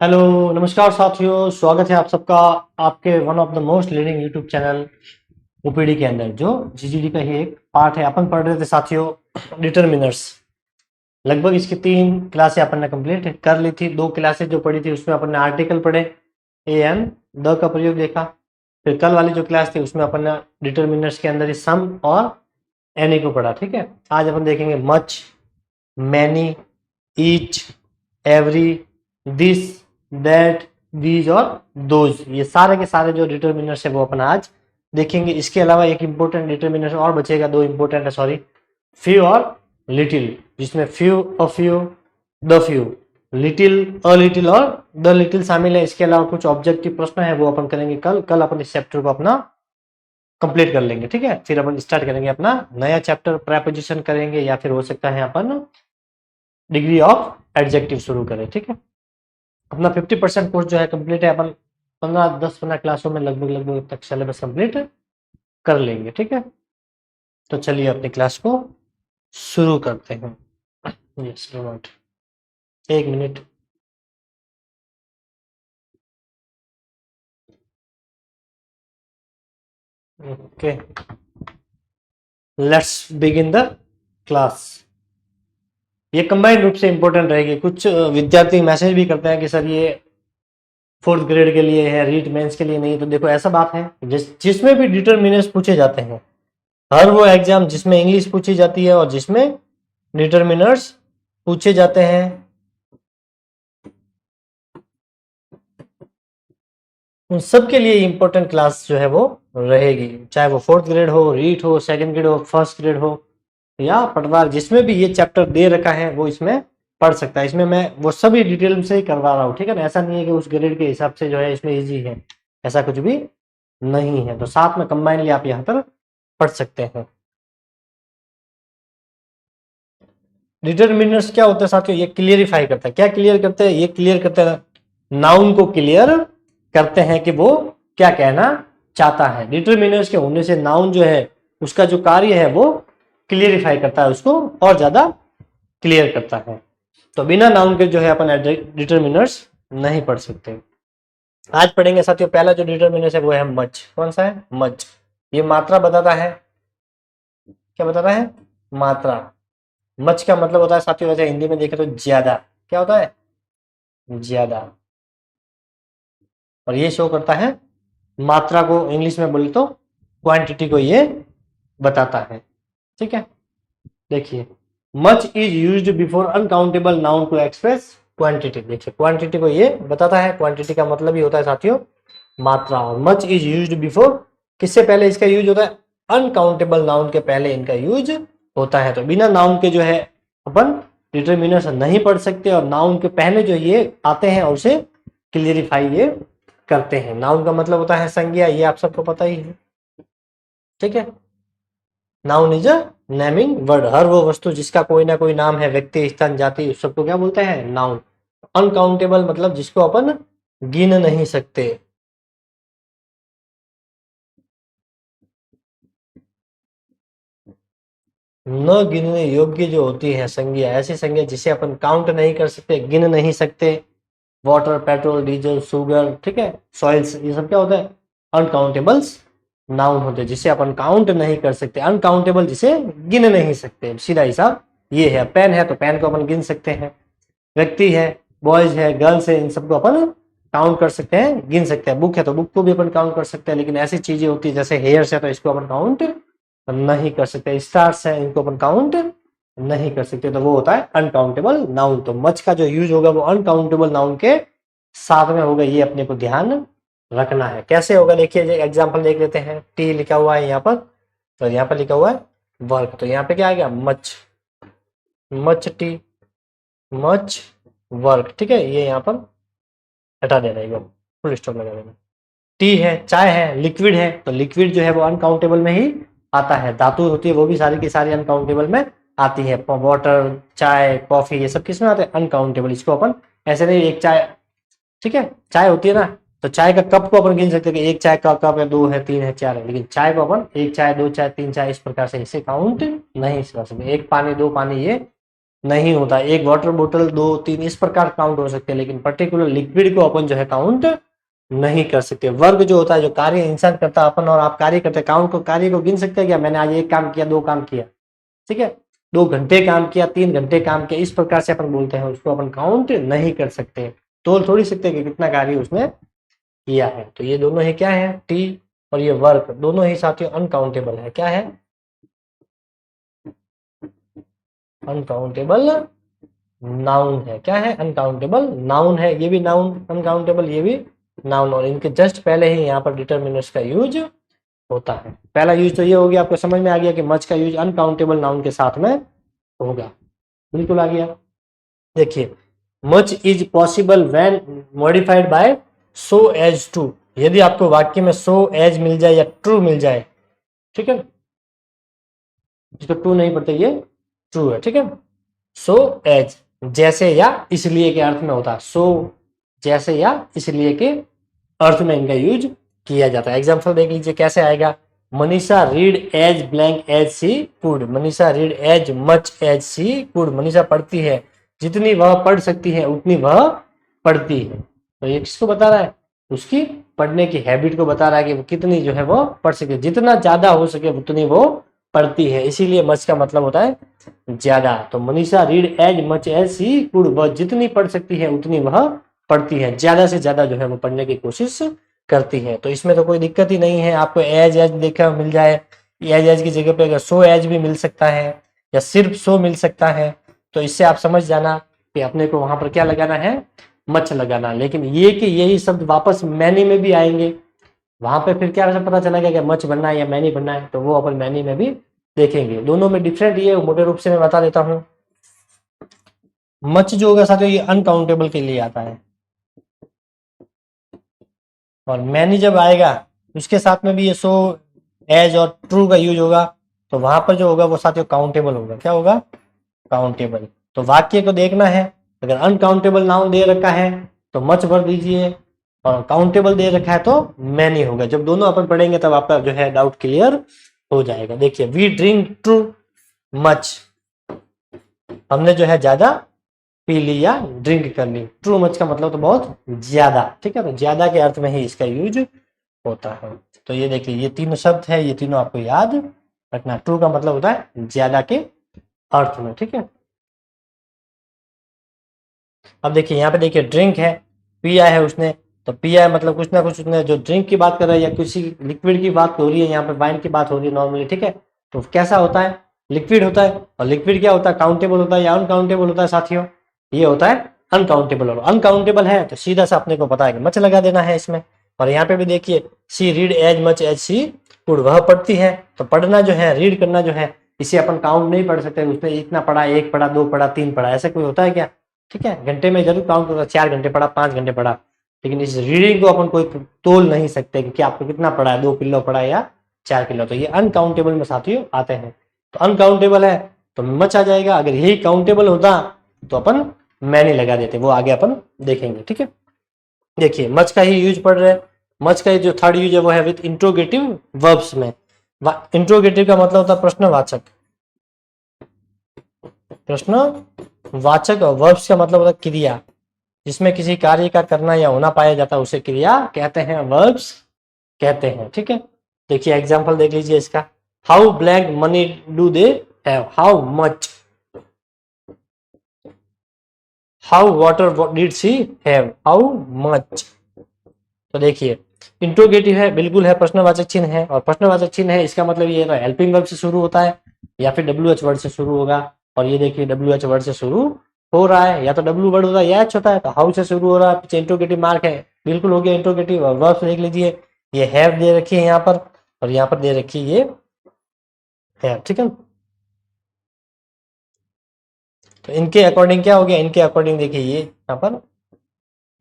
Hello, नमस्कार साथियों। स्वागत है आप सबका आपके one of the most leading YouTube channel OPD के अंदर, जो जीजीडी का ही एक पार्ट है। अपन पढ़ रहे थे साथियों डिटरमिनर्स। लगभग इसकी 3 क्लासें अपन ने कंप्लीट कर ली थी। 2 क्लासें जो पढ़ी थी उसमें अपन ने आर्टिकल पढ़े, ए एन द का प्रयोग देखा। फिर कल वाली जो क्लास थी उसमें अपन ने डिटरमिनर्स के अंदर ही सम और एनी को पढ़ा। ठीक है, आज अपन देखेंगे much, many, each, every, this, that, these और दोज। ये सारे के सारे जो डिटरमिनर्स है वो अपन आज देखेंगे। इसके अलावा एक इंपॉर्टेंट डिटरमिनर और बचेगा, 2 इंपॉर्टेंट है, सॉरी, फ्यू और लिटिल, जिसमें few, a few, the few, little, a little और द लिटिल शामिल है। इसके अलावा कुछ ऑब्जेक्टिव प्रश्न है वो अपन करेंगे कल अपन इस चैप्टर को अपना कंप्लीट कर लेंगे। ठीक है, फिर अपन स्टार्ट करेंगे अपना नया चैप्टर, प्रेपोजिशन करेंगे या फिर हो सकता है अपन डिग्री ऑफ एडजेक्टिव शुरू करें। ठीक है, अपना 50% कोर्स जो है कंप्लीट है। अपन 10-15 क्लासों में लगभग तक सिलेबस कंप्लीट कर लेंगे। ठीक है, तो चलिए अपनी क्लास को शुरू करते हैं। यस, एक minute. Okay, let's begin the class. ये कंबाइंड रूप से इंपॉर्टेंट रहेगी। कुछ विद्यार्थी मैसेज भी करते हैं कि सर ये 4th ग्रेड के लिए है, रीट मेंस के लिए नहीं। तो देखो ऐसा बात है, जिसमें भी डिटरमिनर्स पूछे जाते हैं, हर वो एग्जाम जिसमें इंग्लिश पूछी जाती है और जिसमें डिटरमिनर्स पूछे जाते हैं, उन सब के लिए इंपॉर्टेंट क्लास जो है वो रहेगी। चाहे वो 4th ग्रेड हो, रीट हो, 2nd ग्रेड हो, 1st ग्रेड हो या पटवार, जिसमें भी ये चैप्टर दे रखा है वो इसमें पढ़ सकता है। इसमें मैं वो सभी डिटेल से ही करवा रहा हूँ। ठीक है ना, ऐसा नहीं है कि उस ग्रेड के हिसाब से जो है इसमें इजी है, ऐसा कुछ भी नहीं है। तो साथ में कंबाइनली आप यहाँ पर पढ़ सकते हैं। डिटरमिनर्स क्या होता है साथियों? ये क्लियरिफाई करता है। क्या क्लियर करते हैं? ये क्लियर करते हैं, नाउन को क्लियर करते हैं कि वो क्या कहना चाहता है। डिटरमिनर्स के होने से नाउन जो है उसका जो कार्य है वो क्लियरिफाई करता है, उसको और ज्यादा क्लियर करता है। तो बिना नाउन के जो है अपन डिटरमिनर्स नहीं पढ़ सकते। आज पढ़ेंगे साथियों, पहला जो डिटरमिनर्स है वो है मच। कौन सा है? मच। ये मात्रा बताता है। क्या बताता है? मात्रा। मच का मतलब होता है साथियों, वैसे हिंदी में देखें तो ज्यादा। क्या होता है? ज्यादा। और ये शो करता है मात्रा को, इंग्लिश में बोले तो क्वांटिटी को ये बताता है। ठीक है, देखिए, much is used before uncountable noun to express quantity. देखिए, क्वांटिटी को ये बताता है। क्वांटिटी का मतलब ही होता है साथियों मात्रा। और मच इज यूज्ड बिफोर, किससे पहले इसका यूज होता है? अनकाउंटेबल नाउन के पहले इनका यूज होता है। तो बिना नाउन के जो है अपन डिटरमिनर्स नहीं पढ़ सकते, और नाउन के पहले जो ये आते हैं और उसे क्लियरिफाई ये करते हैं। नाउन का मतलब होता है संज्ञा, ये आप सबको पता ही है। ठीक है, noun is a naming word. हर वो वस्तु जिसका कोई ना कोई नाम है, व्यक्ति, स्थान, जाति, उस सबको क्या बोलते हैं? नाउन। अनकाउंटेबल मतलब जिसको अपन गिन नहीं सकते। न गिनने योग्य जो होती है संज्ञा, ऐसी संज्ञा जिसे अपन काउंट नहीं कर सकते, गिन नहीं सकते। वाटर, पेट्रोल, डीजल, शुगर, ठीक है, सॉइल्स, ये सब क्या होता है? अनकाउंटेबल्स नाउन होते हैं, जिसे अपन काउंट नहीं कर सकते। अनकाउंटेबल जिसे गिन नहीं सकते, सीधा हिसाब ये है। पेन है तो पेन को अपन गिन सकते हैं। व्यक्ति है, बॉयज है, गर्ल्स है, इन सबको अपन काउंट कर सकते हैं, गिन सकते हैं। बुक है तो बुक को भी अपन काउंट कर सकते हैं। लेकिन ऐसी चीजें होती है जैसे हेयर्स है तो इसको अपन काउंट नहीं कर सकते। स्टार्स है, इनको अपन काउंट नहीं कर सकते। तो वो होता है अनकाउंटेबल नाउन। तो मच का जो यूज होगा वो अनकाउंटेबल नाउन के साथ में होगा, ये अपने को ध्यान रखना है। कैसे होगा देखिए, एग्जांपल देख लेते हैं। टी लिखा हुआ है यहाँ पर, तो यहाँ पर लिखा हुआ है वर्क, तो यहाँ पे क्या आ गया? Much. Much T, much work. ठीक है, ये यहाँ पर हटा देना, एकदम फुल स्टॉप लगा देना। टी है, चाय है, लिक्विड है, तो लिक्विड जो है वो अनकाउंटेबल में ही आता है। धातु होती है वो भी सारी की सारी अनकाउंटेबल में आती है। वाटर, चाय, कॉफी, ये सब किस में आते हैं? अनकाउंटेबल। इसको अपन ऐसे नहीं, एक चाय, ठीक है, चाय होती है ना, तो चाय का कप को अपन गिन सकते हैं कि एक चाय का कप है, 2 है, 3 है, 4 है। लेकिन चाय को अपन एक चाय, 2 चाय, 3 चाय, इस प्रकार से इसे काउंट नहीं कर सकते। एक पानी, 2 पानी, ये नहीं होता। एक वाटर बोतल, 2 3 इस प्रकार काउंट हो सकते हैं, लेकिन पर्टिकुलर लिक्विड को अपन जो है काउंट नहीं कर सकते। वर्क जो होता है, जो कार्य इंसान करता है, अपन और आप कार्य करते हैं, काउंट को, कार्य को गिन सकते हैं क्या? मैंने आज 1 काम किया, 2 काम किया, ठीक है, 2 घंटे काम किया, 3 घंटे काम किया, इस प्रकार से अपन बोलते हैं, उसको अपन काउंट नहीं कर सकते, तोल थोड़ी सकते कि कितना कार्य उसने किया है। तो ये दोनों ही क्या है, टी और ये वर्क, दोनों ही साथियों अनकाउंटेबल है। क्या है? अनकाउंटेबल नाउन है। क्या है? अनकाउंटेबल नाउन है। ये भी नाउन अनकाउंटेबल, ये भी नाउन, और इनके जस्ट पहले ही यहाँ पर डिटर्मिनर्स का यूज होता है। पहला यूज तो ये हो गया, आपको समझ में आ गया कि मच का यूज अनकाउंटेबल नाउन के साथ में होगा। बिल्कुल आ गया। देखिए, much is possible when modified by so as too. यदि आपको वाक्य में सो एज मिल जाए या ट्रू मिल जाए, ठीक है, जिसको ट्रू नहीं पढ़ते ये ट्रू है, ठीक है। सो एज, जैसे या इसलिए के अर्थ में होता है। सो जैसे या इसलिए के अर्थ में इनका यूज किया जाता है। एग्जाम्पल देख लीजिए कैसे आएगा। Manisha read as blank as she could. Manisha read as much as she could. Manisha पढ़ती है जितनी वह पढ़ सकती है उतनी वह पढ़ती है। तो ये किसको बता रहा है? उसकी पढ़ने की हैबिट को बता रहा है कि वो कितनी जो है वो पढ़ सके, जितना ज्यादा हो सके उतनी वो पढ़ती है, इसीलिए मच का मतलब होता है ज्यादा। तो Manisha read as much as she could, वह जितनी पढ़ सकती है उतनी वह पढ़ती है, ज्यादा से ज्यादा जो है वो पढ़ने की कोशिश करती है। तो इसमें तो कोई दिक्कत ही नहीं है। आपको एज एज देखा मिल जाए, एज एज की जगह पे अगर सो एज भी मिल सकता है या सिर्फ सो मिल सकता है, तो इससे आप समझ जाना कि अपने को वहां पर क्या लगाना है, मच लगाना। लेकिन ये कि यही शब्द वापस मैनी में भी आएंगे, वहां पे फिर क्या पता चलेगा कि मच बनना है या मैनी बनना है, तो वो अपन मैनी में भी देखेंगे। दोनों में डिफरेंट ये मोटे रूप से मैं बता देता हूँ। मच जो होगा साथियों ये अनकाउंटेबल के लिए आता है, और मैनी जब आएगा उसके साथ में भी ये सो एज और ट्रू का यूज होगा, तो वहां पर जो होगा वो साथियों काउंटेबल होगा। क्या होगा? काउंटेबल। तो वाक्य को देखना है, अगर अनकाउंटेबल नाउन दे रखा है तो मच भर दीजिए, और काउंटेबल दे रखा है तो मैनी होगा। जब दोनों अपन पढ़ेंगे तब आपका जो है डाउट क्लियर हो जाएगा। देखिए, वी ड्रिंक ट्रू मच, हमने जो है ज्यादा पी ली या ड्रिंक कर ली। ट्रू मच का मतलब तो बहुत ज्यादा, ठीक है, तो ज्यादा के अर्थ में ही इसका यूज होता है। तो ये देखिए, ये तीनों शब्द है, ये तीनों आपको याद रखना। ट्रू का मतलब होता है ज्यादा के अर्थ में, ठीक है। अब देखिए यहाँ पे देखिए ड्रिंक है, पिया है उसने, तो पिया है मतलब कुछ ना कुछ उसने जो ड्रिंक की बात कर रहा है या किसी लिक्विड की बात हो रही है, यहाँ पे वाइन की बात हो रही है नॉर्मली, ठीक है। तो कैसा होता है? लिक्विड होता है। और लिक्विड क्या होता है? काउंटेबल होता है या अनकाउंटेबल होता है साथियों? ये होता है अनकाउंटेबल। और अनकाउंटेबल है तो सीधा सा अपने को पता है कि मच लगा देना है इसमें। और यहाँ पे भी देखिए, she read as much as she could, वह पढ़ती है। तो पढ़ना जो है, रीड करना जो है, इसे अपन काउंट नहीं पढ़ सकते, उसने इतना पढ़ा, 1 पढ़ा, 2 पढ़ा, 3 पढ़ा, ऐसा कोई होता है क्या? ठीक है, घंटे में जरूर काउंट होगा, 4 घंटे पढ़ा, 5 घंटे पढ़ा, लेकिन इस रीडिंग को अपन कोई तोल नहीं सकते कि आपको कितना पढ़ा है, 2 किलो पढ़ा है या 4 किलो। तो ये अनकाउंटेबल में साथियों आते हैं। तो अनकाउंटेबल है तो मच आ जाएगा। अगर यही काउंटेबल होता तो अपन मैनी लगा देते, वो आगे अपन देखेंगे, ठीक है। देखिए, मच का ही यूज पढ़ रहे हैं। मच का जो थर्ड यूज है वो है विद इंट्रोगेटिव वर्ब्स में। इंट्रोगेटिव का मतलब होता है प्रश्नवाचक। प्रश्नवाचक और वर्ब्स का मतलब होता है क्रिया, जिसमें किसी कार्य का करना या होना पाया जाता है उसे क्रिया कहते हैं, वर्ब्स कहते हैं, ठीक है। देखिए एग्जांपल देख लीजिए इसका। How blank money do they have, how much, how water did she have, how much. तो देखिए, इंट्रोगेटिव है, बिल्कुल है, प्रश्नवाचक चिन्ह है, और प्रश्नवाचक चिन्ह है इसका मतलब ये है हेल्पिंग वर्ब से शुरू होता है या फिर WH वर्ड से शुरू होगा। और ये देखिए WH वर्ड से शुरू हो रहा है, या तो W वर्ड होता है या H होता है, तो हाउ से शुरू हो रहा है, पीछे इंट्रोगेटिव मार्क है, बिल्कुल हो गया इंट्रोगेटिव। और वर्ब देख लीजिए, ये हैव दे रखी है यहाँ पर, और यहाँ पर दे रखी है ये है, ठीक है। तो इनके अकॉर्डिंग क्या हो गया? इनके अकॉर्डिंग देखिए ये यहाँ पर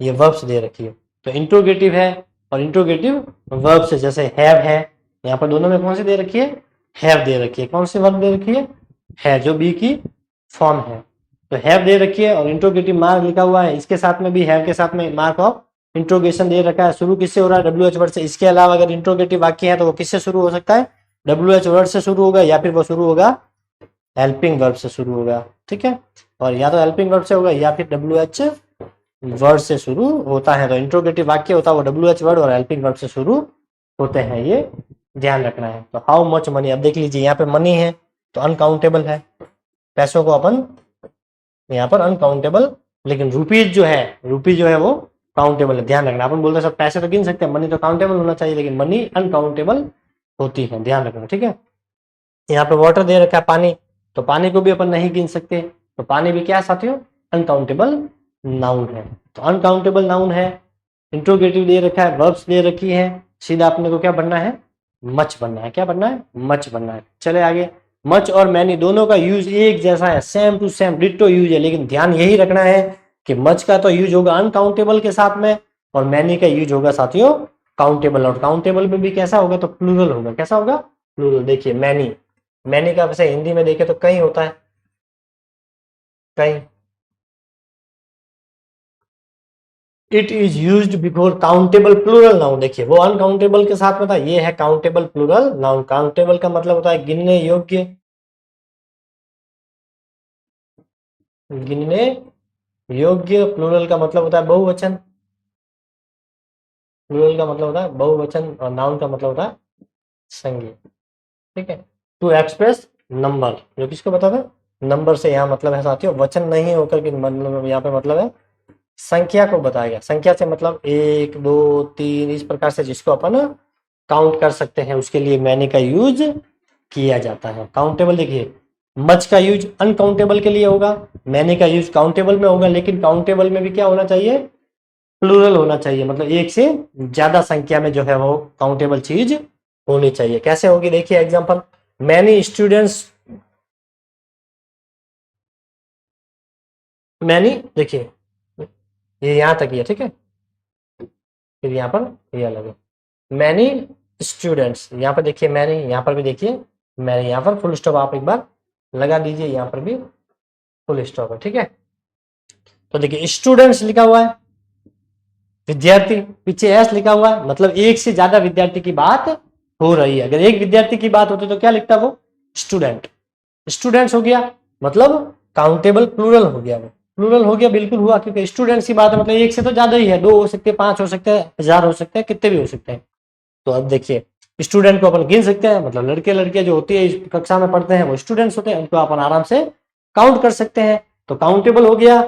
ये वर्ब्स दे रखी है, तो इंट्रोगेटिव है और इंट्रोगेटिव वर्ब्स है। जैसे हैव है, यहाँ पर दोनों में कौन सी दे रखी है? हैव दे रखी है। कौन सी वर्ब दे रखी है जो बी की फॉर्म है, तो हैव दे रखी है, और इंट्रोगेटिव मार्क लिखा हुआ है, इसके साथ में भी हैव के साथ में मार्क ऑफ इंट्रोगेशन दे रखा है। शुरू किससे हो रहा है? WH वर्ड से। इसके अलावा अगर इंट्रोगेटिव वाक्य है तो वो किससे शुरू हो सकता है? WH वर्ड से शुरू होगा, या फिर वो शुरू होगा हेल्पिंग वर्ब से शुरू होगा, ठीक है। और या तो हेल्पिंग वर्ब से होगा या फिर WH वर्ड से शुरू होता है। तो इंट्रोगेटिव वाक्य होता है वो WH वर्ड और हेल्पिंग वर्ब से शुरू होते हैं, ये ध्यान रखना है। तो हाउ मच मनी, अब देख लीजिए यहाँ पे मनी है तो अनकाउंटेबल है, पैसों को अपन यहाँ पर अनकाउंटेबल, लेकिन रुपीज जो है वो काउंटेबल है, ध्यान रखना। अपन बोलते हैं सब पैसे तो गिन सकते हैं, मनी तो काउंटेबल होना चाहिए, लेकिन मनी अनकाउंटेबल होती है, ध्यान रखना, ठीक है। यहाँ पे वाटर दे रखा है, पानी, तो पानी को भी अपन नहीं गिन सकते, तो पानी भी क्या है साथियों, अनकाउंटेबल नाउन है। तो अनकाउंटेबल नाउन है, इंट्रोगेटिव दे रखा है, वर्ब्स दे रखी है, सीधा अपने को क्या बनना है, मच बनना है। क्या बनना है, मच बनना है। चले आगे, मच और मैनी दोनों का यूज एक जैसा है, same to same ditto use है, लेकिन ध्यान यही रखना है कि मच का तो यूज होगा अनकाउंटेबल के साथ में और मैनी का यूज होगा साथियों काउंटेबल। और काउंटेबल में भी कैसा होगा, तो प्लूरल होगा। कैसा होगा, प्लूरल। देखिए मैनी, मैनी का वैसे हिंदी में देखे तो कई होता है, कई। It is used before countable plural noun. देखिए वो अनकाउंटेबल के साथ में था, ये है काउंटेबल प्लूरल नाउन। काउंटेबल का मतलब होता है गिनने योग्य, गिनने योग्य। प्लूरल का मतलब होता है बहुवचन, प्लूरल का मतलब होता है बहुवचन, और नाउन का मतलब होता है संज्ञा, ठीक है। टू एक्सप्रेस नंबर, जो किसको बता था, नंबर से यहाँ मतलब है साथियों वचन नहीं होकर के मतलब यहाँ पे मतलब है संख्या को बताया गया। संख्या से मतलब 1 2 3 इस प्रकार से जिसको अपन काउंट कर सकते हैं, उसके लिए मैनी का यूज किया जाता है। काउंटेबल देखिए, मच का यूज अनकाउंटेबल के लिए होगा, मैनी का यूज काउंटेबल में होगा, लेकिन काउंटेबल में भी क्या होना चाहिए, प्लूरल होना चाहिए, मतलब एक से ज्यादा संख्या में जो है वो काउंटेबल चीज होनी चाहिए। कैसे होगी, देखिए एग्जांपल, मैनी स्टूडेंट्स, मैनी देखिए ये यहां तक ही है, ठीक है, फिर यहाँ पर ये अलग है। मैनी स्टूडेंट्स, यहाँ पर देखिए मैनी, यहाँ पर भी देखिए मैनी, यहाँ पर फुल स्टॉप आप एक बार लगा दीजिए, यहाँ पर भी फुल स्टॉप है, ठीक है। तो देखिए स्टूडेंट्स लिखा हुआ है, विद्यार्थी, पीछे एस लिखा हुआ है, मतलब एक से ज्यादा विद्यार्थी की बात हो रही है। अगर एक विद्यार्थी की बात होती तो क्या लिखता वो, स्टूडेंट। स्टूडेंट्स हो गया मतलब काउंटेबल प्लूरल हो गया, वो प्लूरल हो गया, बिल्कुल हुआ, क्योंकि स्टूडेंट्स की बात है, मतलब एक से तो ज्यादा ही है, 2 हो सकते हैं, 5 हो सकते हैं, 1000 हो सकते हैं, कितने भी हो सकते हैं। तो अब देखिए स्टूडेंट को अपन गिन सकते हैं, मतलब लड़के लड़कियां जो होती है इस कक्षा में पढ़ते हैं वो स्टूडेंट्स होते हैं, उनको अपन आराम से काउंट कर सकते हैं। तो काउंटेबल हो गया,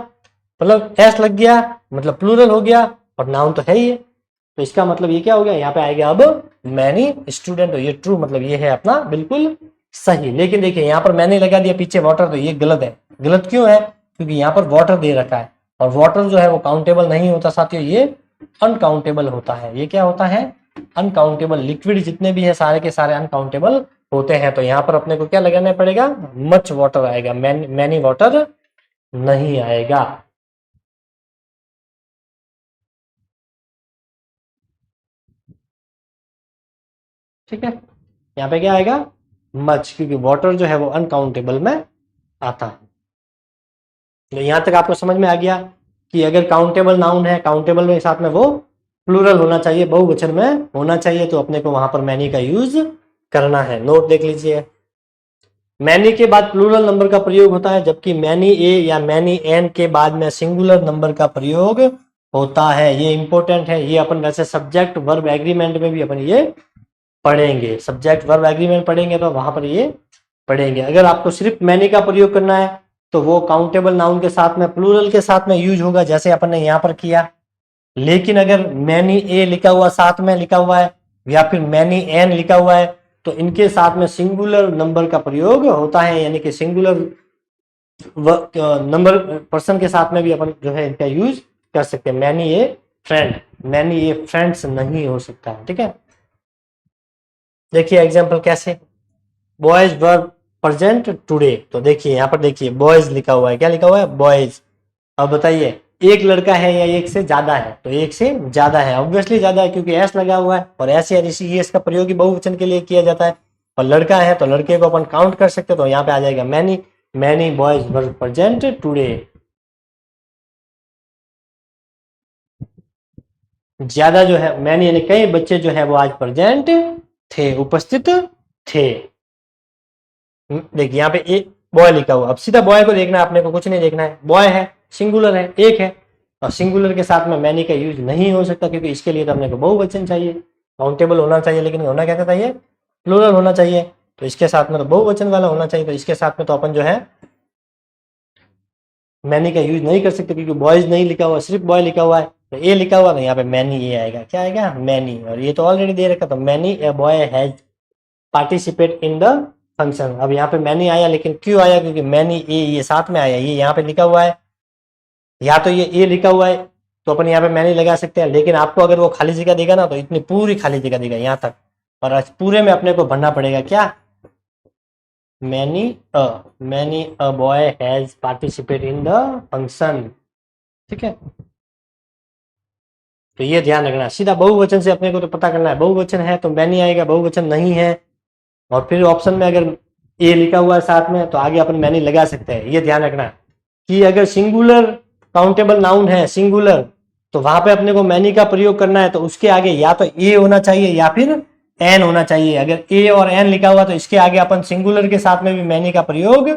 मतलब एस लग गया, मतलब प्लूरल हो गया, और नाउन तो है ही है। तो इसका मतलब ये क्या हो गया, यहाँ पे आएगा अब मैनी स्टूडेंट, ये ट्रू, मतलब ये है अपना बिल्कुल सही। लेकिन देखिए यहाँ पर मैंने लगा दिया पीछे वाटर, तो ये गलत है। गलत क्यों है, क्योंकि यहाँ पर वाटर दे रखा है, और वाटर जो है वो काउंटेबल नहीं होता साथियों, ये अनकाउंटेबल होता है। ये क्या होता है, अनकाउंटेबल। लिक्विड जितने भी है सारे के सारे अनकाउंटेबल होते हैं। तो यहाँ पर अपने को क्या लगाना पड़ेगा, मच वाटर आएगा, मैनी वाटर नहीं आएगा। ठीक है, यहाँ पे क्या आएगा, मच, क्योंकि वाटर जो है वो अनकाउंटेबल में आता है। तो यहाँ तक आपको समझ में आ गया कि अगर काउंटेबल नाउन है, काउंटेबल में साथ में वो प्लूरल होना चाहिए, बहुवचन में होना चाहिए, तो अपने को वहां पर मैनी का यूज करना है। नोट देख लीजिए, मैनी के बाद प्लूरल नंबर का प्रयोग होता है, जबकि मैनी ए या मैनी एन के बाद में सिंगुलर नंबर का प्रयोग होता है। ये इंपॉर्टेंट है, ये अपन वैसे सब्जेक्ट वर्ब एग्रीमेंट में भी अपन ये पढ़ेंगे, सब्जेक्ट वर्ब एग्रीमेंट पढ़ेंगे तो वहां पर ये पढ़ेंगे। अगर आपको सिर्फ मैनी का प्रयोग करना है तो वो काउंटेबल नाउन के साथ में प्लूरल के साथ में यूज होगा, जैसे अपन ने यहाँ पर किया। लेकिन अगर मैनी ए लिखा हुआ साथ में लिखा हुआ है या फिर मैनी एन लिखा हुआ है तो इनके साथ में सिंगुलर नंबर का प्रयोग होता है, यानी कि सिंगुलर नंबर पर्सन के साथ में भी अपन जो है इनका यूज कर सकते हैं। Many a friend, many a friends नहीं हो सकता है, ठीक है। देखिए एग्जाम्पल कैसे, बॉयज वर प्रेजेंट टुडे, तो देखिए यहाँ पर देखिए बॉयज लिखा हुआ है, क्या लिखा हुआ है, बॉयज। अब बताइए एक लड़का है या एक से ज्यादा है, तो एक से ज्यादा है, ऑब्वियसली ज्यादा है, क्योंकि एस लगा हुआ है, और एस या एस का प्रयोग ही बहुवचन के लिए किया जाता है। और लड़का है तो लड़के को अपन काउंट कर सकते हैं, तो यहाँ पे आ जाएगा many, many boys were present today. ज्यादा जो है मैनी, यानी कई बच्चे जो है वो आज प्रेजेंट थे, उपस्थित थे। देखिए यहाँ पे बॉय लिखा हुआ। अब सीधा बॉय को देखना है, अपने को कुछ नहीं देखना है। बॉय है, सिंगुलर है, एक है, और सिंगुलर के साथ में मैनी का यूज नहीं हो सकता, क्योंकि इसके लिए तो अपने को बहुवचन चाहिए, काउंटेबल होना चाहिए, लेकिन होना क्या चाहिए, प्लूरल होना चाहिए। तो इसके साथ में तो बहुवचन वाला होना चाहिए, तो इसके साथ में तो अपन जो है मैनी का यूज नहीं कर सकते, क्योंकि बॉयज नहीं लिखा हुआ, सिर्फ बॉय लिखा हुआ है। तो ए लिखा हुआ ना, यहाँ पे मैनी ये आएगा, क्या आएगा, मैनी। और ये तो ऑलरेडी दे रखा, तो many a boy has participate in the function. अब यहाँ पे मैनी आया, लेकिन क्यों आया, क्योंकि मैनी ए ये साथ में आया, ये यहाँ पे लिखा हुआ है, या तो ये ए लिखा हुआ है तो अपन यहाँ पे मैनी लगा सकते हैं, लेकिन आपको अगर वो खाली जगह देगा ना, तो इतनी पूरी खाली जगह देगा यहाँ तक, और पूरे में अपने को भरना पड़ेगा क्या, many a boy has participate in the function. ठीक है, तो ये ध्यान रखना। सीधा बहुवचन से अपने को तो पता करना है, बहुवचन है तो मैनी आएगा, बहुवचन नहीं है और फिर ऑप्शन में अगर ए लिखा हुआ है साथ में, तो आगे अपन मैनी लगा सकते हैं। ये ध्यान रखना कि अगर सिंगुलर काउंटेबल नाउन है, सिंगुलर, तो वहां पे अपने को मैनी का प्रयोग करना है, तो उसके आगे या तो ए होना चाहिए या फिर एन होना चाहिए। अगर ए और एन लिखा हुआ तो इसके आगे अपन सिंगुलर के साथ में भी मैनी का प्रयोग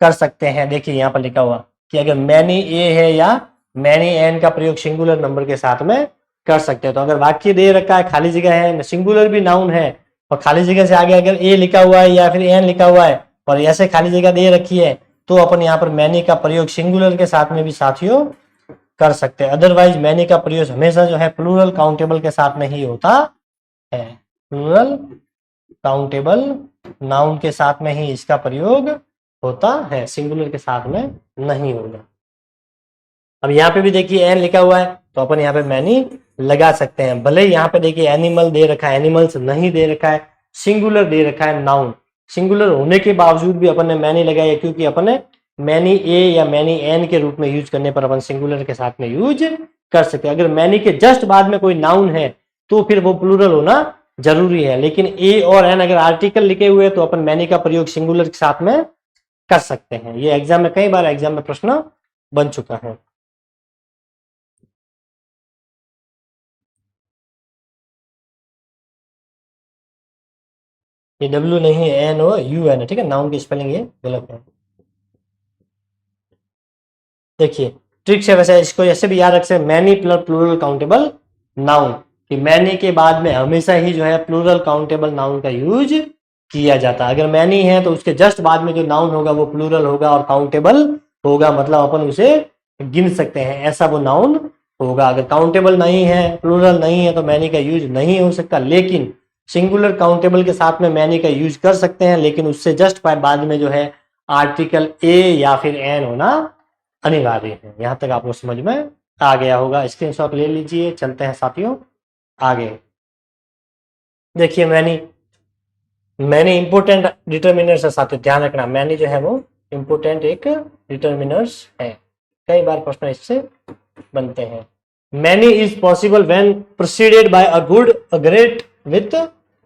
कर सकते हैं। देखिए यहाँ पर लिखा हुआ कि अगर मैनी ए है या मैनी एन का प्रयोग सिंगुलर नंबर के साथ में कर सकते हैं। तो अगर वाक्य दे रखा है, खाली जगह है, सिंगुलर भी नाउन है, और खाली जगह से आगे अगर ए लिखा हुआ है या फिर एन लिखा हुआ है और ऐसे खाली जगह दे रखी है, तो अपन यहाँ पर मैनी का प्रयोग सिंगुलर के साथ में भी साथियों कर सकते हैं। अदरवाइज मैनी का प्रयोग हमेशा जो है प्लूरल काउंटेबल के साथ में ही होता है। प्लूरल काउंटेबल नाउन के साथ में ही इसका प्रयोग होता है, सिंगुलर के साथ में नहीं होगा। अब यहाँ पे भी देखिए एन लिखा हुआ है, तो अपन यहाँ पे मैनी लगा सकते हैं। भले यहाँ पे देखिए एनिमल दे रखा है, एनिमल्स नहीं दे रखा है, सिंगुलर दे रखा है नाउन, सिंगुलर होने के बावजूद भी अपन ने मैनी लगाई है, क्योंकि अपन ने मैनी ए या मैनी एन के रूप में यूज करने पर अपन सिंगुलर के साथ में यूज कर सकते हैं। अगर मैनी के जस्ट बाद में कोई नाउन है तो फिर वो प्लूरल होना जरूरी है, लेकिन ए और एन अगर आर्टिकल लिखे हुए तो अपन मैनी का प्रयोग सिंगुलर के साथ में कर सकते हैं। ये एग्जाम में कई बार एग्जाम में प्रश्न बन चुका है। ये डब्ल्यू नहीं है, एन ओ यू एन है, ठीक है, नाउन की स्पेलिंग ये गलत है। देखिए ट्रिक से वैसे इसको ऐसे भी याद रख सकते, मैनी प्लूरल काउंटेबल नाउन, कि मैनी के बाद में हमेशा ही जो है प्लूरल काउंटेबल नाउन का यूज किया जाता है। अगर मैनी है तो उसके जस्ट बाद में जो नाउन होगा वो प्लूरल होगा और काउंटेबल होगा, मतलब अपन उसे गिन सकते हैं, ऐसा वो नाउन होगा। अगर काउंटेबल नहीं है, प्लूरल नहीं है, तो मैनी का यूज नहीं हो सकता। लेकिन सिंगुलर काउंटेबल के साथ में मैनी का यूज कर सकते हैं, लेकिन उससे जस्ट बाद में जो है आर्टिकल ए या फिर एन होना अनिवार्य है। यहां तक आपको समझ में आ गया होगा, स्क्रीनशॉट ले लीजिए। चलते हैं साथियों आगे। देखिए मैनी इंपोर्टेंट डिटर्मिनर्स है साथियों, ध्यान रखना, मैनी जो है वो इंपोर्टेंट एक डिटर्मिनर्स है। कई बार प्रश्न इससे बनते हैं। Many is possible when preceded by a good a great with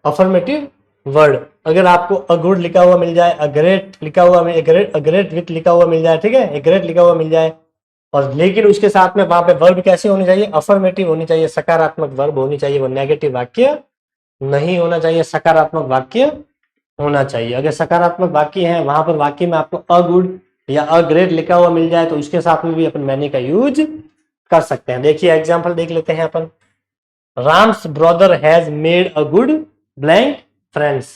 affirmative word. अगर आपको अ गुड लिखा हुआ मिल जाए, अ ग्रेट लिखा हुआ, अ ग्रेट विथ लिखा हुआ मिल जाए, ठीक है, ए ग्रेट लिखा हुआ मिल जाए, और लेकिन उसके साथ में वहां पे वर्ब कैसे होनी चाहिए, अफर्मेटिव होनी चाहिए, सकारात्मक वर्ब होनी चाहिए, वो नेगेटिव वाक्य नहीं होना चाहिए, सकारात्मक वाक्य होना चाहिए। अगर सकारात्मक वाक्य है, वहां पर वाक्य में आपको अ गुड या अ ग्रेट लिखा हुआ मिल जाए, तो उसके साथ में भी अपन मैनी का यूज कर सकते हैं। देखिए एग्जाम्पल देख लेते हैं अपन। Ram's brother has made a good blank friends.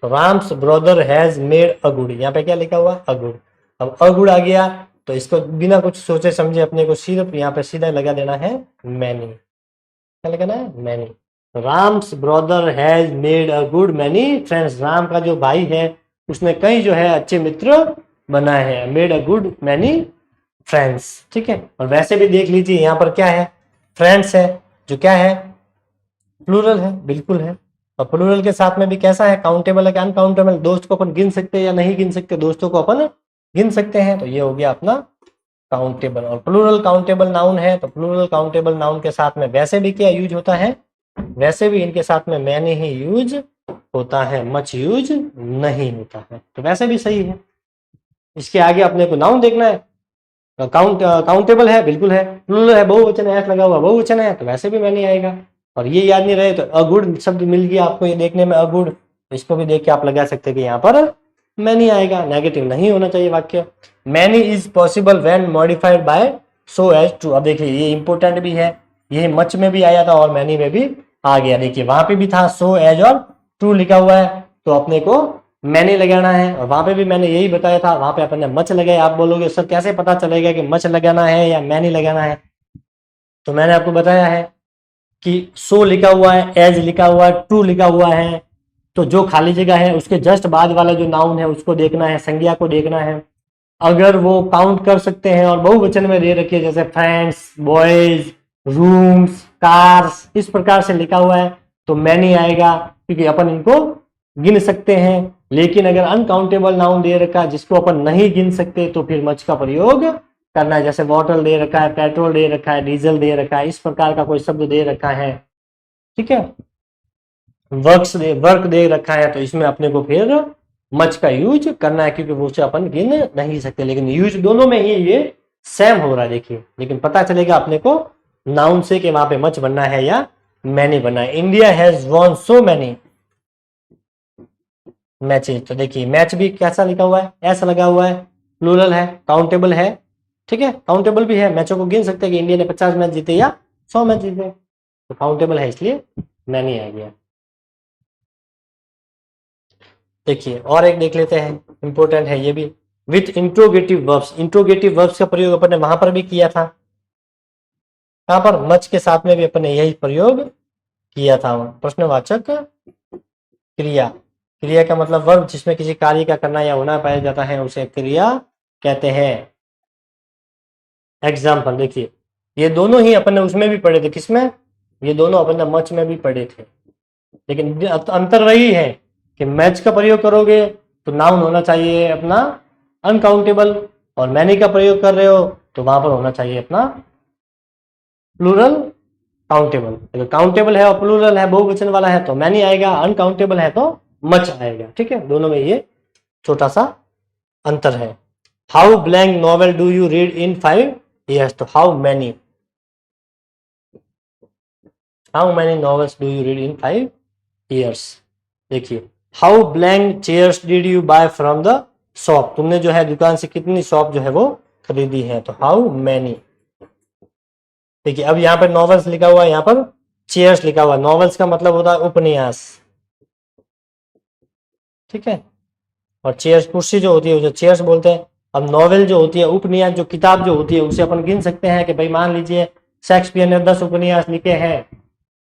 तो Ram's brother has made a good, यहाँ पे क्या लिखा हुआ, अ गुड। अब अ गुड आ गया तो इसको बिना कुछ सोचे समझे अपने को सिर्फ यहाँ पे सीधा लगा देना है मैनी। क्या लगाना है, many. Ram's brother has made a good many friends. Ram का जो भाई है उसने कई जो है अच्छे मित्र बनाए हैं, made a good many friends, ठीक है। और वैसे भी देख लीजिए यहाँ पर क्या है, फ्रेंड्स है, जो क्या है, प्लूरल है, बिल्कुल है। और प्लूरल के साथ में भी कैसा है, काउंटेबल है कि अनकाउंटेबल। दोस्त को अपन गिन सकते हैं या नहीं गिन सकते, दोस्तों को अपन गिन सकते हैं, तो ये हो गया अपना काउंटेबल। और प्लूरल काउंटेबल नाउन है, तो प्लूरल काउंटेबल नाउन के साथ में वैसे भी क्या यूज होता है, वैसे भी इनके साथ में मैनी ही यूज होता है, मच यूज नहीं होता है, तो वैसे भी सही है। इसके आगे अपने को नाउन देखना है, काउंटेबल है, बिल्कुल है, प्लूरल है, बहुवचन है, एफ लगा हुआ बहुवचन है, तो वैसे भी मैनी आएगा। और ये याद नहीं रहे तो अगुड शब्द मिल गया आपको, ये देखने में अगुड, तो इसको भी देख के आप लगा सकते हैं कि यहाँ पर मैनी आएगा, नेगेटिव नहीं होना चाहिए वाक्य। Many is possible when modified by so as too. अब देखिए ये इंपोर्टेंट भी है, ये मच में भी आया था और मैनी में भी आ गया। देखिए वहां पे भी था सो एज और टू लिखा हुआ है, तो अपने को मैनी लगाना है, और वहां पे भी मैंने यही बताया था, वहां पे अपने मच लगाया। आप बोलोगे सर कैसे पता चलेगा कि मच लगाना है या मैनी लगाना है? तो मैंने आपको बताया है कि सो लिखा हुआ है, एज लिखा हुआ है, टू लिखा हुआ है, तो जो खाली जगह है उसके जस्ट बाद वाला जो नाउन है उसको देखना है, संज्ञा को देखना है। अगर वो काउंट कर सकते हैं और बहुवचन में दे रखी है, जैसे फ्रेंड्स, बॉयज, रूम्स, कार्स, इस प्रकार से लिखा हुआ है, तो मैनी आएगा, क्योंकि अपन इनको गिन सकते हैं। लेकिन अगर अनकाउंटेबल नाउन दे रखा है जिसको अपन नहीं गिन सकते, तो फिर मच का प्रयोग करना है। जैसे वाटर दे रखा है, पेट्रोल दे रखा है, डीजल दे रखा है, इस प्रकार का कोई शब्द दे रखा है, ठीक है, वर्क दे रखा है, तो इसमें अपने को फिर मच का यूज करना है, क्योंकि वो से अपन गिन नहीं सकते। लेकिन यूज दोनों में ही ये सेम हो रहा है, देखिए। लेकिन पता चलेगा अपने को नाउन से कि वहां पे मच बनना है या मैनी बनना है। India has won so many matches, तो देखिए मैच भी कैसा लिखा हुआ है, ऐसा लगा हुआ है, प्लूरल है, काउंटेबल है, ठीक है, काउंटेबल भी है। मैचों को गिन सकते हैं कि इंडिया ने 50 मैच जीते या 100 मैच जीते, तो काउंटेबल है, इसलिए मैनी आ गया। देखिए और एक देख लेते हैं, इंपॉर्टेंट है ये भी, with interrogative verbs. Interrogative verbs का प्रयोग अपन ने वहां पर भी किया था, कहां पर, मच के साथ में भी अपन ने यही प्रयोग किया था। प्रश्नवाचक क्रिया, क्रिया का मतलब वर्ब जिसमें किसी कार्य का करना या होना पाया जाता है उसे क्रिया कहते हैं। एग्जाम्पल देखिए, ये दोनों ही अपन ने उसमें भी पढ़े थे, किसमें, ये दोनों अपन ने मच में भी पढ़े थे। लेकिन अंतर वही है कि मैच का प्रयोग करोगे तो नाउन होना चाहिए अपना अनकाउंटेबल, और मैनी का प्रयोग कर रहे हो तो वहां पर होना चाहिए अपना प्लूरल काउंटेबल। अगर काउंटेबल है और प्लूरल है, बहुवचन वाला है, तो मैनी आएगा, अनकाउंटेबल है तो मच आएगा, ठीक है। दोनों में ये छोटा सा अंतर है। How blank novel do you read in 5 years, तो how many novels do you read in 5 years। देखिए, how blank chairs did you buy from the shop, तुमने जो है दुकान से कितनी शॉप जो है वो खरीदी है, तो हाउ मैनी। देखिए अब यहाँ पर नॉवेल्स लिखा हुआ है, यहाँ पर चेयर्स लिखा हुआ है। नॉवेल्स का मतलब होता है उपन्यास, ठीक है, और चेयर्स कुर्सी जो होती है उसे चेयर्स बोलते हैं। अब नॉवेल जो होती है, उपन्यास जो किताब जो होती है, उसे अपन गिन सकते हैं कि भाई मान लीजिए शेक्सपियर ने 10 उपन्यास लिखे हैं,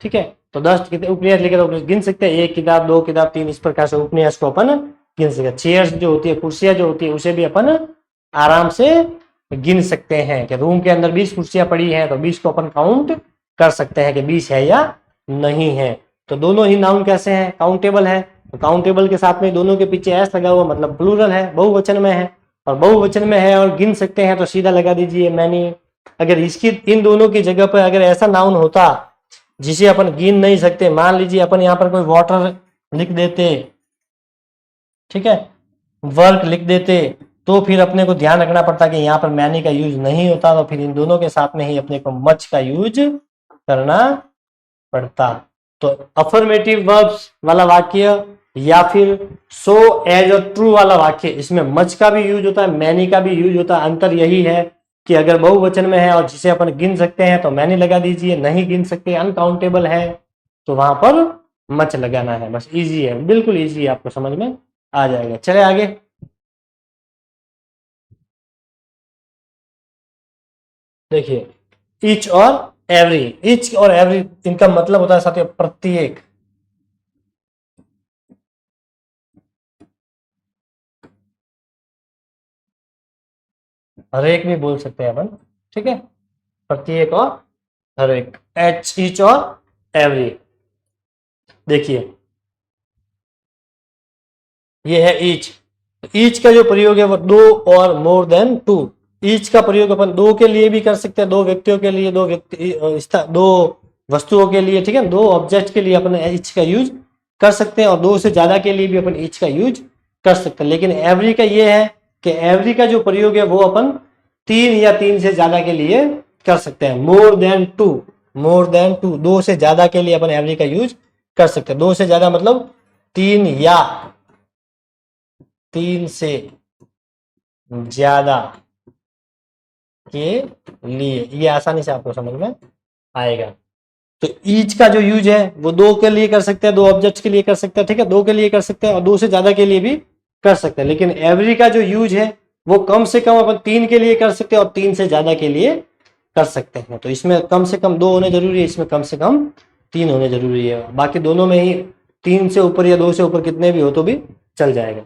ठीक है, तो 10 उपन्यास लिखे तो गिन सकते हैं, 1 किताब, 2 किताब, 3, इस प्रकार से उपन्यास को अपन गिन सकते हैं। चेयर्स जो होती है, कुर्सियां जो होती है, उसे भी अपन आराम से गिन सकते हैं कि रूम के अंदर 20 कुर्सियां पड़ी हैं, तो 20 को अपन काउंट कर सकते हैं कि 20 है या नहीं है। तो दोनों ही नाउन कैसे हैं, काउंटेबल है, तो काउंटेबल के साथ में दोनों के पीछे एस लगा हुआ, मतलब प्लूरल है, बहुवचन में है, और बहुवचन में है और गिन सकते हैं, तो सीधा लगा दीजिए मैनी। अगर इसकी इन दोनों की जगह पर अगर ऐसा नाउन होता जिसे अपन गिन नहीं सकते, मान लीजिए अपन यहाँ पर कोई वाटर लिख देते, ठीक है, वर्क लिख देते, तो फिर अपने को ध्यान रखना पड़ता कि यहाँ पर मैनी का यूज नहीं होता, तो फिर इन दोनों के साथ में ही अपने को मच का यूज करना पड़ता। तो अफर्मेटिव वर्ब्स वाला वाक्य या फिर सो एज और ट्रू वाला वाक्य, इसमें मच का भी यूज होता है, मैनी का भी यूज होता है। अंतर यही है कि अगर बहुवचन में है और जिसे अपन गिन सकते हैं तो मैनी लगा दीजिए, नहीं गिन सकते, अनकाउंटेबल है, तो वहां पर मच लगाना है। बस इजी है, बिल्कुल इजी है, आपको समझ में आ जाएगा। चले आगे। देखिए ईच और एवरी, ईच और एवरी इनका मतलब होता है साथियों प्रत्येक, हर एक भी बोल सकते हैं अपन, ठीक है, प्रत्येक और हर एक, एच ईच और एवरी। देखिए ये है ईच, ईच का जो प्रयोग है वो दो और मोर देन टू। ईच का प्रयोग अपन दो के लिए भी कर सकते हैं, दो व्यक्तियों के लिए, दो व्यक्ति, दो वस्तुओं के लिए, ठीक है, दो ऑब्जेक्ट के लिए अपन ईच का यूज कर सकते हैं, और दो से ज्यादा के लिए भी अपन ईच का यूज कर सकते हैं। लेकिन एवरी का ये है कि एवरी का जो प्रयोग है वो अपन 3 या 3 से ज्यादा के लिए कर सकते हैं। More than two, more than two, दो से ज्यादा के लिए अपन एवरी का यूज कर सकते हैं। दो से ज्यादा मतलब 3 या 3 से ज्यादा के लिए, ये आसानी से आपको समझ में आएगा। तो ईच का जो यूज है वो दो के लिए कर सकते हैं, दो ऑब्जेक्ट्स के लिए कर सकते हैं, ठीक है, दो के लिए कर सकते हैं और दो से ज्यादा के लिए भी कर सकते हैं। लेकिन एवरी का जो यूज है वो कम से कम अपन 3 के लिए कर सकते हैं और 3 से ज्यादा के लिए कर सकते हैं। तो इसमें कम से कम 2 होने जरूरी है, इसमें कम से कम 3 होने जरूरी है। बाकी दोनों में ही 3 से ऊपर या 2 से ऊपर कितने भी हो तो भी चल जाएगा।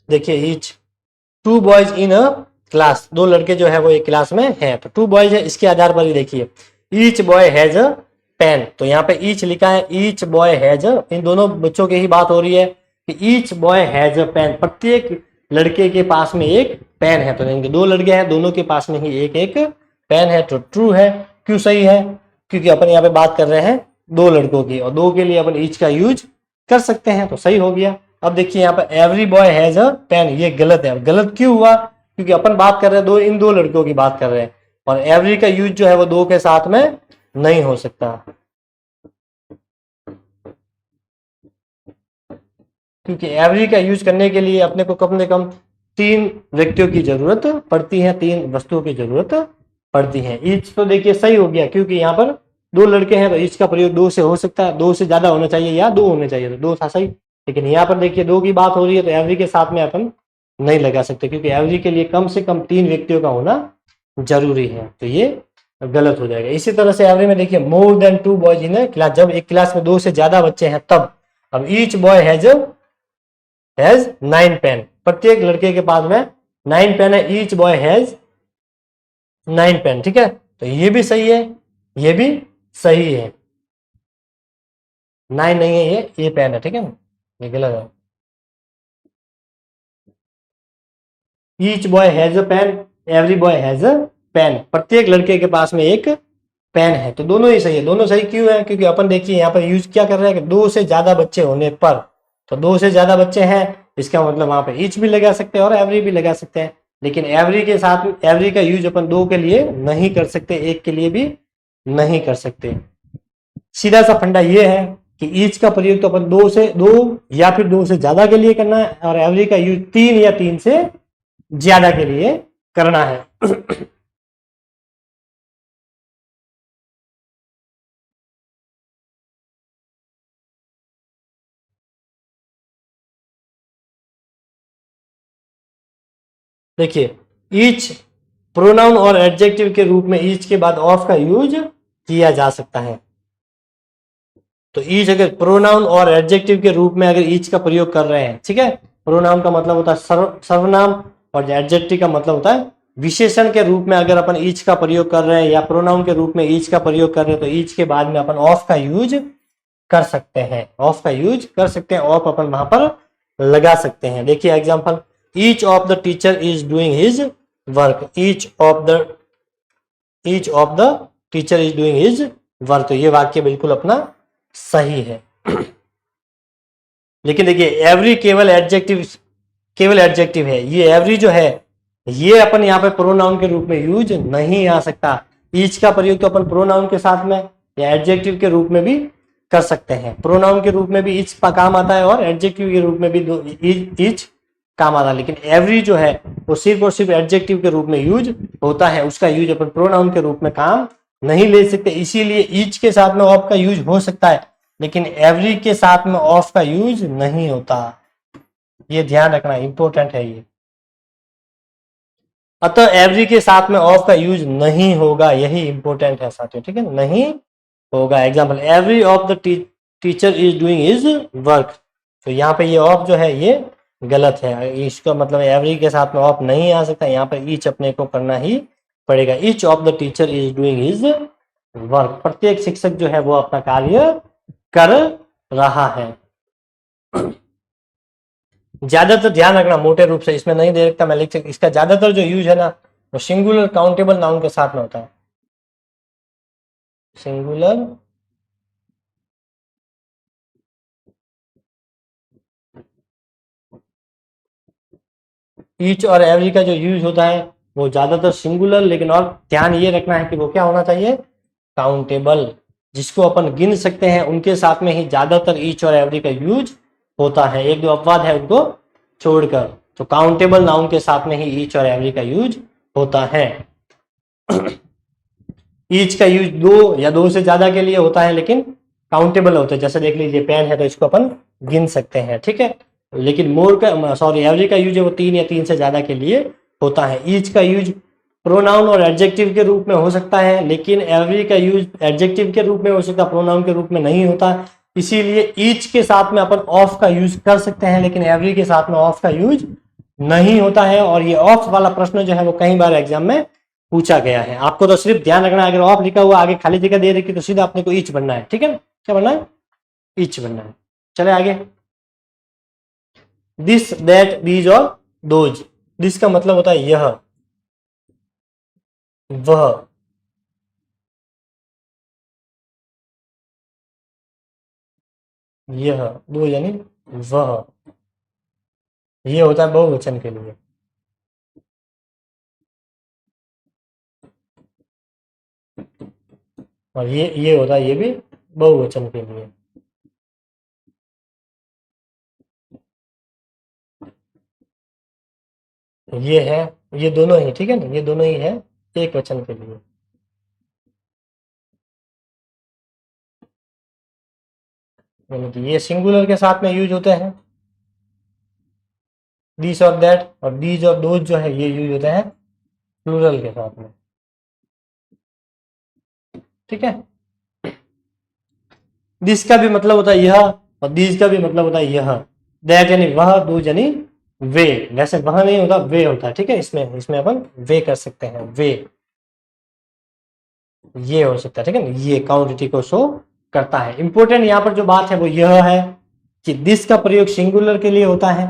देखिए each 2 boys in a class, 2 लड़के जो है वो एक क्लास में है, तो 2 बॉयज है, इसके आधार पर ही देखिए each boy has a pen, तो यहाँ पे ईच लिखा है, ईच बॉय हैज, इन दोनों बच्चों की ही बात हो रही है कि each boy has a pen, प्रत्येक लड़के के पास में एक पेन है। तो इनके 2 लड़के हैं, दोनों के पास में ही एक एक पेन है, तो ट्रू है। क्यों सही है? क्योंकि अपन यहाँ पे बात कर रहे हैं 2 लड़कों की और 2 के लिए अपन ईच का यूज कर सकते हैं, तो सही हो गया। अब देखिए यहाँ पर every boy has a pen, ये गलत है। गलत क्यों हुआ? क्योंकि अपन बात कर रहे हैं इन 2 लड़कों की बात कर रहे हैं और एवरी का यूज जो है वो 2 के साथ में नहीं हो सकता, क्योंकि एवरी का यूज करने के लिए अपने को कम से कम 3 व्यक्तियों की जरूरत पड़ती है, 3 वस्तुओं की जरूरत पड़ती है। ईच तो देखिए सही हो गया, क्योंकि यहाँ पर 2 लड़के हैं तो ईच का प्रयोग 2 से हो सकता है, 2 से ज्यादा होना चाहिए या 2 होने चाहिए, तो 2 था सही। लेकिन यहाँ पर देखिए 2 की बात हो रही है तो एवरी के साथ में अपन नहीं लगा सकते, क्योंकि एवरी के लिए कम से कम 3 व्यक्तियों का होना जरूरी है, तो ये गलत हो जाएगा। इसी तरह से एवरी में देखिए more than 2 boys in a class, जब एक क्लास में 2 से ज्यादा बच्चे हैं तब। अब ईच बॉय हैज 9 पेन, प्रत्येक लड़के के पास में 9 पेन है, ईच बॉय हैज 9 पेन, ठीक है, तो ये भी सही है, ये भी सही है। 9 नहीं है, ये पेन है, ठीक है ना, ये गलत है। Each boy has a pen, every boy has a pen, प्रत्येक लड़के के पास में एक पेन है, तो दोनों ही सही है। दोनों सही क्यों है? क्योंकि अपन देखिए यहाँ पर यूज क्या कर रहे हैं कि 2 से ज्यादा बच्चे होने पर, तो 2 से ज्यादा बच्चे हैं इसका मतलब वहां पे ईच भी लगा सकते हैं और एवरी भी लगा सकते हैं। लेकिन एवरी के साथ एवरी का यूज अपन 2 के लिए नहीं कर सकते, 1 के लिए भी नहीं कर सकते। सीधा सा फंडा ये है कि ईच का प्रयोग तो अपन 2 या फिर 2 से ज्यादा के लिए करना है और एवरी का यूज 3 या 3 से ज्यादा के लिए करना है। देखिए ईच प्रोनाउन और एडजेक्टिव के रूप में ईच के बाद ऑफ का यूज किया जा सकता है। तो ईच अगर प्रोनाउन और एडजेक्टिव के रूप में अगर ईच का प्रयोग कर रहे हैं, ठीक है, प्रोनाउन का मतलब होता है सर्वनाम और एडजेक्टिव का मतलब होता है विशेषण के रूप में अगर अपन ईच का प्रयोग कर रहे हैं या प्रोनाउन के रूप में ईच का प्रयोग कर रहे हैं, तो ईच के बाद में अपन ऑफ का यूज कर सकते हैं, ऑफ का यूज कर सकते हैं, ऑफ अपन वहां पर लगा सकते हैं। देखिए example, each of the teacher is doing his work, each of the teacher is doing his work, तो ये वाक्य बिल्कुल अपना सही है। लेकिन देखिए एवरी केवल एडजेक्टिव है, ये एवरी जो है ये अपन यहाँ पे प्रोनाउन के रूप में यूज नहीं आ सकता। ईच का प्रयोग तो अपन प्रोनाउन के साथ में या एडजेक्टिव के रूप में भी कर सकते हैं। प्रोनाउन के रूप में भी ईच का काम आता है और एडजेक्टिव के रूप में भी ईच काम आता है, लेकिन एवरी जो है वो सिर्फ और सिर्फ एडजेक्टिव के रूप में यूज होता है, उसका यूज अपन प्रोनाउन के रूप में काम नहीं ले सकते। इसीलिए ईच के साथ में ऑफ का यूज हो सकता है, लेकिन एवरी के साथ में ऑफ का यूज नहीं होता, ये ध्यान रखना इंपॉर्टेंट है ये। अतः एवरी के साथ में ऑफ का यूज नहीं होगा, यही इंपॉर्टेंट है साथियों, ठीक है, नहीं होगा। Example, every of the teacher is doing his work, तो यहाँ पे ये ऑफ जो है ये गलत है, इसका मतलब एवरी के साथ में ऑफ नहीं आ सकता, यहाँ पर ईच अपने को करना ही पड़ेगा। Each of the teacher is doing his work, प्रत्येक शिक्षक जो है वो अपना कार्य कर रहा है। ज्यादातर ध्यान रखना, मोटे रूप से इसमें नहीं दे रखता, मैं लिख सकता, इसका ज्यादातर जो यूज है ना वो सिंगुलर काउंटेबल नाउन के साथ में होता है। सिंगुलर ईच और एवरी का जो यूज होता है वो ज्यादातर सिंगुलर, लेकिन और ध्यान ये रखना है कि वो क्या होना चाहिए, काउंटेबल, जिसको अपन गिन सकते हैं उनके साथ में ही ज्यादातर ईच और एवरी का यूज होता है। एक दो अपवाद है उनको छोड़कर। तो काउंटेबल नाउन के साथ में ही ईच और एवरी का यूज होता है। ईच का यूज दो या दो से ज्यादा के लिए होता है, लेकिन काउंटेबल होता है। जैसे देख लीजिए पेन है तो इसको अपन गिन सकते हैं, ठीक है। लेकिन मोर का सॉरी एवरी का यूज है वो तीन या तीन से ज्यादा के लिए होता है। ईच का यूज प्रोनाउन और एडजेक्टिव के रूप में हो सकता है, लेकिन एवरी का यूज एडजेक्टिव के रूप में हो सकता है, प्रोनाउन के रूप में नहीं होता। इसीलिए ईच के साथ में अपन ऑफ का यूज कर सकते हैं, लेकिन एवरी के साथ में ऑफ का यूज नहीं होता है। और ये ऑफ वाला प्रश्न जो है वो कई बार एग्जाम में पूछा गया है। आपको तो सिर्फ ध्यान रखना है, अगर ऑफ लिखा हुआ आगे खाली जगह दे रखी तो सीधा अपने को ईच बनना है, ठीक है ना। क्या बनना है? ईच बनना है। चले आगे। दिस दैट दीज और दोज। दिस का मतलब होता है यह, वह, यह, दो यानी वह, ये होता है बहुवचन के लिए। और ये होता है, ये भी बहुवचन के लिए। ये है, ये दोनों ही, ठीक है ना, ये दोनों ही है एक वचन के लिए। यानी कि ये सिंगुलर के साथ में यूज होते हैं, दिस और दैट, और दीज और दोज जो है ये यूज होते हैं प्लूरल के साथ में, ठीक है। दिस का भी मतलब होता है यह, और दीज का भी मतलब होता है यह। दैट यानी वह, दोज यानी वे। वैसे वह नहीं होता, वे होता है, ठीक है। इसमें इसमें अपन वे कर सकते हैं, वे, ये हो सकता है, ठीक है ना। ये काउंटिटी को शो करता है। इंपॉर्टेंट यहाँ पर जो बात है वो यह है कि दिस का प्रयोग सिंगुलर के लिए होता है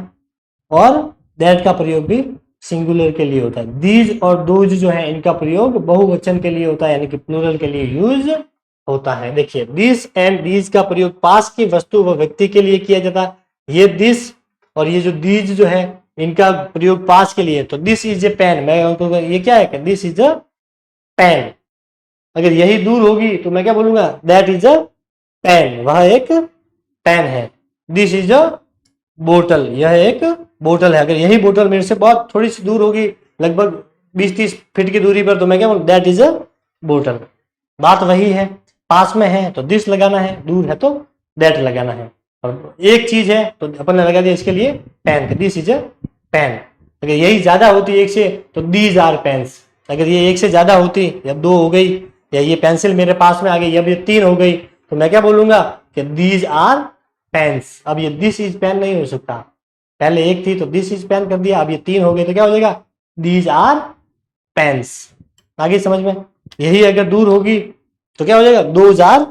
और दैट का प्रयोग भी सिंगुलर के लिए होता है। दीज और दोज जो है इनका प्रयोग बहुवचन के लिए होता है, यानी कि प्लूरल के लिए यूज होता है। देखिए दिस एंड दीज का प्रयोग पास की वस्तु व व्यक्ति के लिए किया जाता है। ये दिस और ये जो दीज जो है इनका प्रयोग पास के लिए, तो दिस इज ए पेन, मैं ये क्या है, दिस इज अ पेन। अगर यही दूर होगी तो मैं क्या बोलूंगा, दैट इज अ पेन, वह एक पेन है। दिस इज अ बोतल, यह एक बोतल है। अगर यही बोतल मेरे से बहुत थोड़ी सी दूर होगी, लगभग 20-30 फीट की दूरी पर, तो मैं क्या बोलूँ, दैट इज अ बोतल। बात वही है, पास में है तो दिस लगाना है, दूर है तो दैट लगाना है। और एक चीज है तो अपन ने लगा दिया इसके लिए pen, this is a pen. अगर यही ज्यादा होती एक से तो दीज आर पेन्स। अगर ये एक से ज्यादा होती, या दो हो गई, या ये पेंसिल मेरे पास में आ गई, अब ये तीन हो गई, तो मैं क्या बोलूंगा कि दीज आर पेन्स। अब ये दिस इज पेन नहीं हो सकता, पहले एक थी तो दिस इज पेन कर दिया, अब ये तीन हो गई तो क्या हो जाएगा, दीज आर पेन्स। आगे समझ में। यही अगर दूर होगी तो क्या हो जाएगा, दोज आर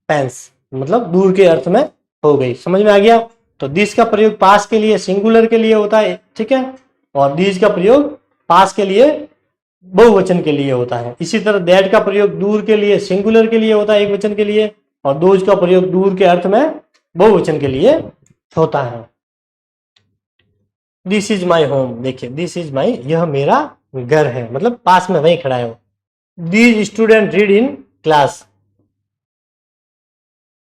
पेन्स, मतलब दूर के अर्थ में हो गई। समझ में आ गया। तो दिस का प्रयोग पास के लिए सिंगुलर के लिए होता है, ठीक है, और दीज का प्रयोग पास के लिए बहुवचन के लिए होता है। इसी तरह दैट का प्रयोग दूर के लिए सिंगुलर के लिए होता है, एक वचन के लिए, और दोज का प्रयोग दूर के अर्थ में बहुवचन के लिए होता है। दिस इज माई होम, देखिए दिस इज माई, यह मेरा घर है, मतलब पास में वही खड़ा है वो। These student read in class,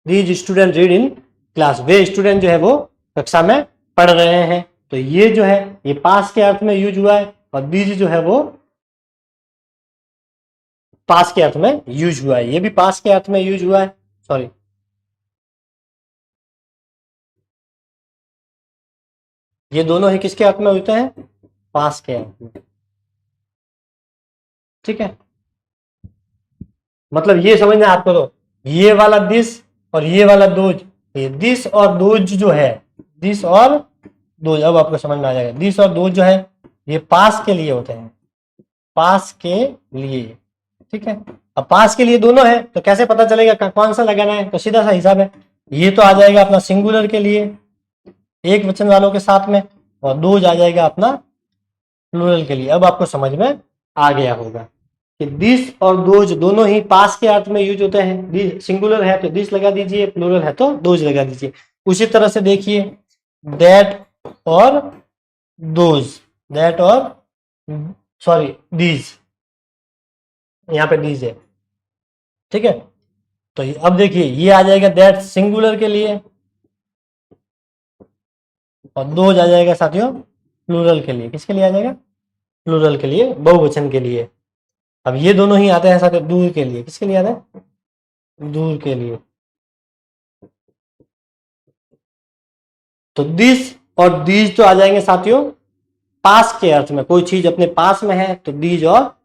these student read in class, way student जो है वो कक्षा में पढ़ रहे हैं। तो ये जो है ये पास के अर्थ में यूज हुआ है, और दीज जो है वो पास के अर्थ में यूज हुआ है, ये भी पास के अर्थ में यूज हुआ है, सॉरी। ये दोनों ही किसके अर्थ में होते हैं, पास के अर्थ में, ठीक है। मतलब ये समझना आपको, तो ये वाला दिस और ये वाला दोज, ये दिस और दोज जो है, दिस और दोज, अब आपको समझ में आ जाएगा। दिस और दोज जो है ये पास के लिए होते हैं, पास के लिए, ठीक है। अब पास के लिए दोनों है तो कैसे पता चलेगा कौन सा लगाना है, तो सीधा सा हिसाब है, ये तो आ जाएगा अपना सिंगुलर के लिए एक वचन वालों के साथ में, और दोज आ जाएगा अपना प्लूरल के लिए। अब आपको समझ में आ गया होगा कि दिस और दोज दोनों ही पास के अर्थ में यूज होते हैं। सिंगुलर है तो दिस लगा दीजिए, प्लूरल है तो दोज लगा दीजिए। उसी तरह से देखिए दैट और दोज, दैट और सॉरी दीज, यहाँ पे दीज है, ठीक है। तो अब देखिए ये आ जाएगा दैट सिंगुलर के लिए, और दोज आ जाएगा साथियों प्लूरल के लिए, किसके लिए आ जाएगा? प्लूरल के लिए, बहुवचन के लिए। अब ये दोनों ही आते हैं साथ में दूर के लिए, किसके लिए आता है? दूर के लिए। तो दिस और दीज तो आ जाएंगे साथियों पास के अर्थ में, कोई चीज अपने पास में है तो दीज और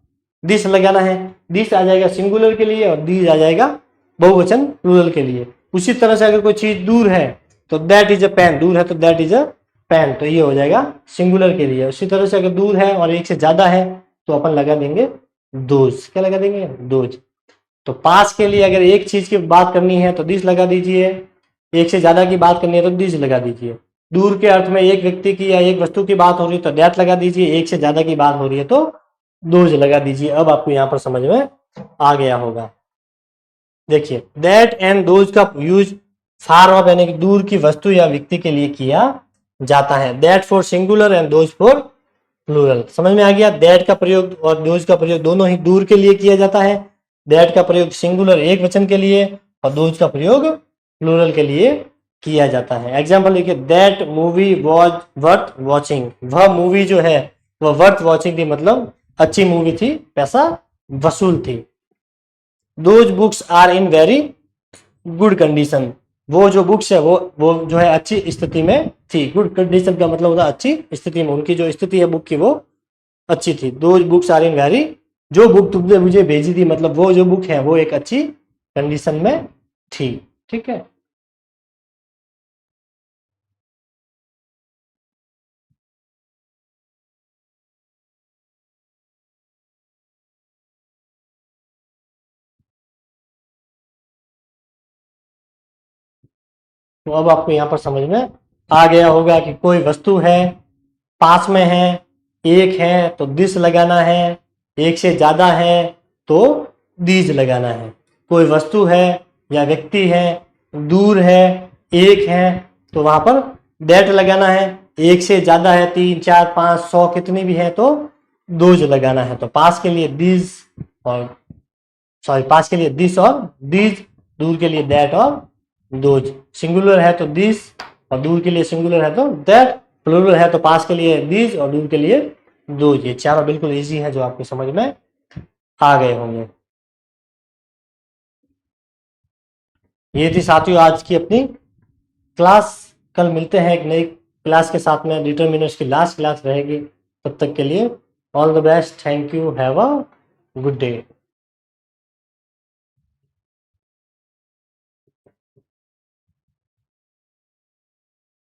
दिस लगाना है। दिस आ जाएगा सिंगुलर के लिए और दीज आ जाएगा बहुवचन प्लूरल के लिए। उसी तरह से अगर कोई चीज दूर है तो दैट इज अ पेन, दूर है तो दैट इज अ पेन, तो ये हो जाएगा सिंगुलर के लिए। उसी तरह से अगर दूर है और एक से ज्यादा है तो अपन लगा देंगे दोज, क्या लगा देंगे? दोज। तो पास के लिए अगर एक चीज की बात करनी है तो दिस लगा दीजिए, एक से ज्यादा की बात करनी है तो दिस लगा दीजिए। दूर के अर्थ में एक व्यक्ति की या एक वस्तु की बात हो रही है तो दैट लगा दीजिए, एक से ज्यादा की बात हो रही है तो दोज लगा दीजिए। अब आपको यहां पर समझ में आ गया होगा। देखिए दैट एंड दोज का यूज फार ऑफ यानी कि दूर की वस्तु या व्यक्ति के लिए किया जाता है। That for singular and those for plural. समझ में आ गया? दैट का प्रयोग और दोज का प्रयोग दोनों ही दूर के लिए किया जाता है। दैट का प्रयोग सिंगुलर एक वचन के लिए और दोज का प्रयोग प्लूरल के लिए किया जाता है। एग्जाम्पल देखिए, that movie was worth watching. वह मूवी जो है वह वर्थ वॉचिंग थी, मतलब अच्छी मूवी थी, पैसा वसूल थी। Those books are in very good condition. वो जो बुक्स है वो जो है अच्छी स्थिति में थी। गुड कंडीशन का मतलब होता है अच्छी स्थिति में, उनकी जो स्थिति है बुक की वो अच्छी थी। Those books are in very, जो बुक तुमने मुझे भेजी थी मतलब वो जो बुक है वो एक अच्छी कंडीशन में थी। ठीक है, तो अब आपको यहाँ पर समझ में आ गया होगा कि कोई वस्तु है, पास में है, एक है तो दिस लगाना है, एक से ज्यादा है तो दीज लगाना है। कोई वस्तु है या व्यक्ति है, दूर है, एक है तो वहां पर दैट लगाना है। एक से ज्यादा है, 3, 4, 5, 100 कितनी भी है तो दोज लगाना है। तो पास के लिए दिस और सॉरी पास के लिए दिस और दीज, दूर के लिए दैट और दोज। सिंगुलर है तो दिस और दूर के लिए सिंगुलर है तो दैट। प्लूरल है तो पास के लिए दीज और दूर के लिए दोज। ये चारों बिल्कुल इजी है जो आपको समझ में आ गए होंगे। ये थी साथियों आज की अपनी क्लास। कल मिलते हैं एक नई क्लास के साथ में, डिटरमिनर्स की लास्ट क्लास रहेगी। तब तक के लिए all the best, thank you, have a good day.